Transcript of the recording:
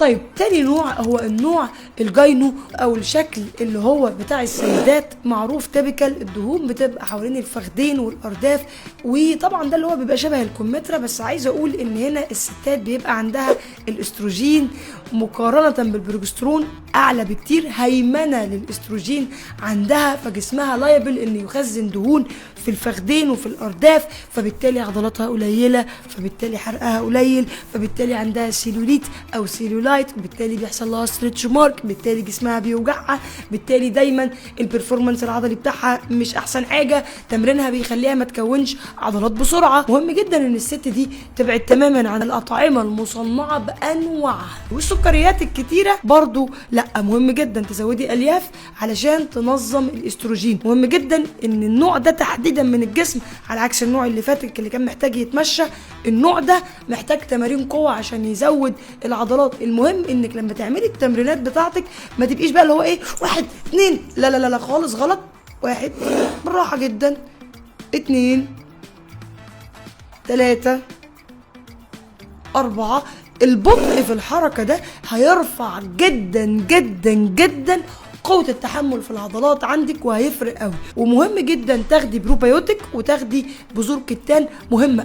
طيب تاني نوع هو النوع الجاينو او الشكل اللي هو بتاع السيدات، معروف تيبيكال، الدهون بتبقى حوالين الفخدين والارداف، وطبعا ده اللي هو بيبقى شبه الكمثرى. بس عايزه اقول ان هنا الستات بيبقى عندها الاستروجين مقارنه بالبروجسترون اعلى بكتير، هيمنه للاستروجين عندها، فجسمها لايبل ان يخزن دهون في الفخدين وفي الارداف، فبالتالي عضلاتها قليله، فبالتالي حرقها قليل، فبالتالي عندها سيلوليت او سيلولايت، بالتالي بيحصل لها ستريتش مارك، بالتالي جسمها بيوجعها، بالتالي دايما البرفورمانس العضلي بتاعها مش احسن حاجه، تمرينها بيخليها ما تكونش عضلات بسرعه. مهم جدا ان الست دي تبعد تماما عن الاطعمه المصنعه بانواعها، والسكريات الكتيره برضو لا. مهم جدا تزودي الياف علشان تنظم الاستروجين. مهم جدا ان النوع ده تحديدا من الجسم، على عكس النوع اللي فات اللي كان محتاج يتمشى، النوع ده محتاج تمارين قوه عشان يزود العضلات. المهم انك لما تعملي التمرينات بتاعتك ما تبقيش بقى اللي هو ايه 1 2، لا لا لا لا خالص، غلط. 1 بالراحه جدا، 2 3 4. البطء في الحركه ده هيرفع جدا جدا جدا قوة التحمل في العضلات عندك، وهيفرق قوي. ومهم جدا تاخدي بروبيوتيك وتاخدي بذور كتان، مهمة